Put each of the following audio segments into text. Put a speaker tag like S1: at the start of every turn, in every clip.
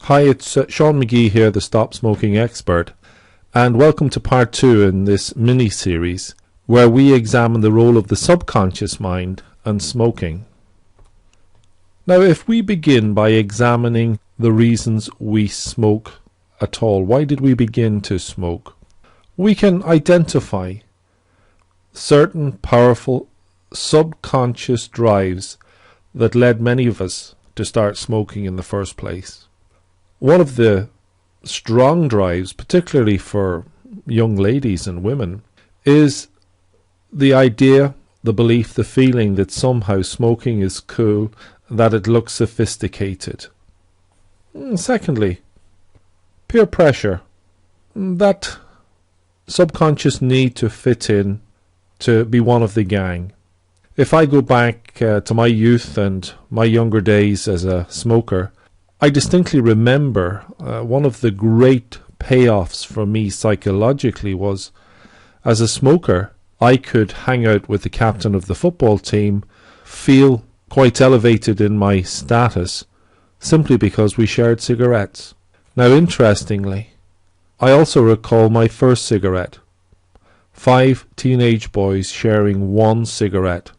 S1: Hi, it's Sean McGee here, the Stop Smoking Expert, and welcome to part 2 in this mini-series where we examine the role of the subconscious mind and smoking. Now, if we begin by examining the reasons we smoke at all, why did we begin to smoke? We can identify certain powerful subconscious drives that led many of us to start smoking in the first place. One of the strong drives, particularly for young ladies and women, is the idea, the belief, the feeling that somehow smoking is cool, that it looks sophisticated. Secondly, peer pressure, that subconscious need to fit in, to be one of the gang. If I go back to my youth and my younger days as a smoker, I distinctly remember one of the great payoffs for me psychologically was, as a smoker, I could hang out with the captain of the football team, feel quite elevated in my status, simply because we shared cigarettes. Now, interestingly, I also recall my first cigarette. 5 teenage boys sharing one cigarette.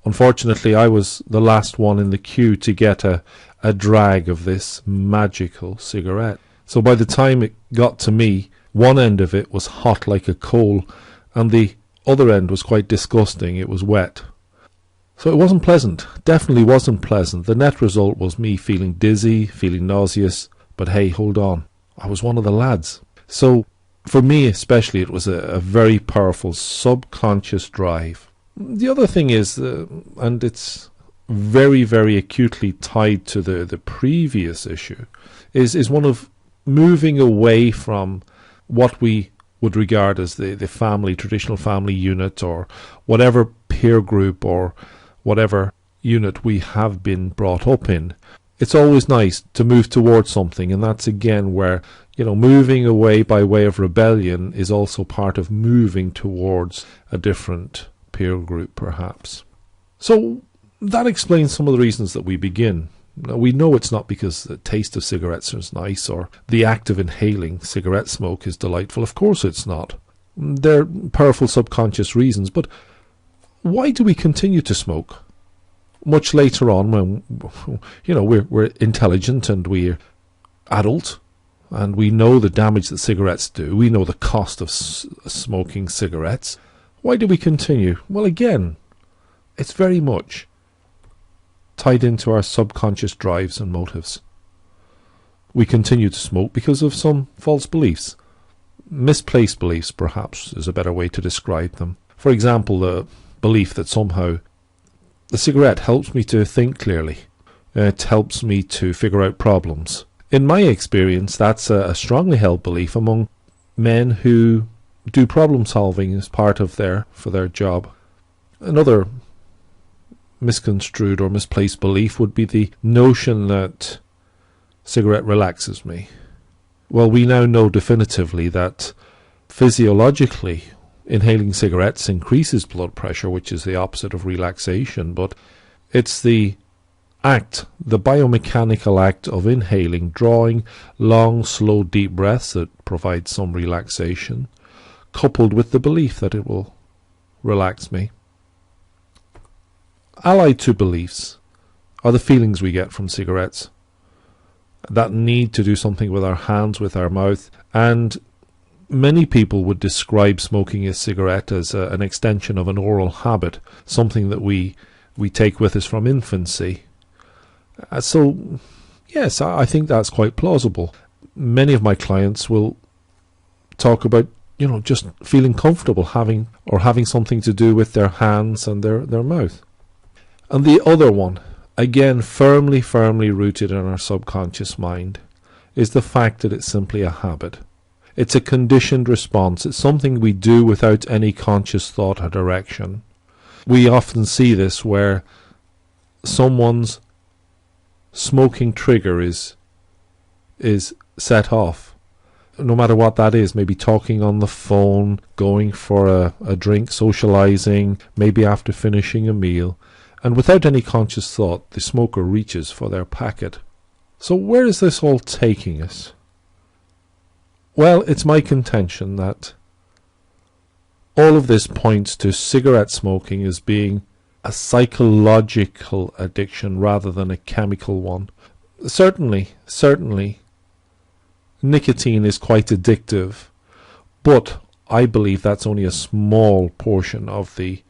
S1: Unfortunately, I was the last one in the queue to get a drag of this magical cigarette. So by the time it got to me, one end of it was hot like a coal, and the other end was quite disgusting. It was wet. So it wasn't pleasant. Definitely wasn't pleasant. The net result was me feeling dizzy, feeling nauseous. But hey, hold on. I was one of the lads. So for me especially, it was a very powerful subconscious drive. The other thing is, and it's very, very acutely tied to the previous issue, is one of moving away from what we would regard as the family, traditional family unit, or whatever peer group or whatever unit we have been brought up in. It's always nice to move towards something, and that's again where, moving away by way of rebellion is also part of moving towards a different peer group, perhaps. So that explains some of the reasons that we begin. Now, we know it's not because the taste of cigarettes is nice or the act of inhaling cigarette smoke is delightful. Of course it's not. They're powerful subconscious reasons, but why do we continue to smoke? Much later on, when we're intelligent and we're adult, and we know the damage that cigarettes do, we know the cost of smoking cigarettes. Why do we continue? Well, again, it's very much tied into our subconscious drives and motives. We continue to smoke because of some false beliefs. Misplaced beliefs, perhaps, is a better way to describe them. For example, the belief that somehow the cigarette helps me to think clearly. It helps me to figure out problems. In my experience, that's a strongly held belief among men who do problem solving as part of their job. Another misconstrued or misplaced belief would be the notion that cigarette relaxes me. Well, we now know definitively that physiologically inhaling cigarettes increases blood pressure, which is the opposite of relaxation, but it's the biomechanical act of inhaling, drawing long, slow, deep breaths that provides some relaxation, coupled with the belief that it will relax me. Allied to beliefs are the feelings we get from cigarettes. That need to do something with our hands, with our mouth, and many people would describe smoking a cigarette as an extension of an oral habit, something that we take with us from infancy. So, yes, I think that's quite plausible. Many of my clients will talk about just feeling comfortable having something to do with their hands and their mouth. And the other one, again firmly rooted in our subconscious mind, is the fact that it's simply a habit. It's a conditioned response. It's something we do without any conscious thought or direction. We often see this where someone's smoking trigger is set off, no matter what that is. Maybe talking on the phone, going for a drink, socializing, maybe after finishing a meal, and without any conscious thought the smoker reaches for their packet. So where is this all taking us? Well, it's my contention that all of this points to cigarette smoking as being a psychological addiction rather than a chemical one. Certainly, nicotine is quite addictive, but I believe that's only a small portion of the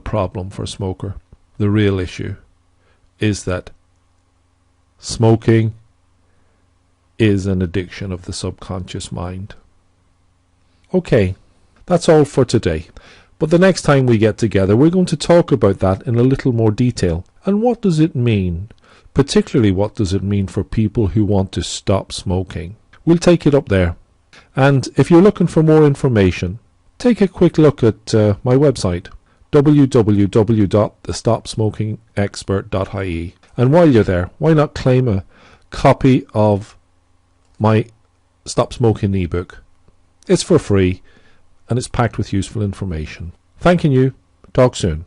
S1: problem for a smoker. The real issue is that smoking is an addiction of the subconscious mind. Okay, that's all for today. But the next time we get together, we're going to talk about that in a little more detail. And what does it mean? Particularly, what does it mean for people who want to stop smoking? We'll take it up there. And if you're looking for more information, take a quick look at my website, www.thestopsmokingexpert.ie. And while you're there, why not claim a copy of my Stop Smoking ebook? It's for free and it's packed with useful information. Thanking you. Talk soon.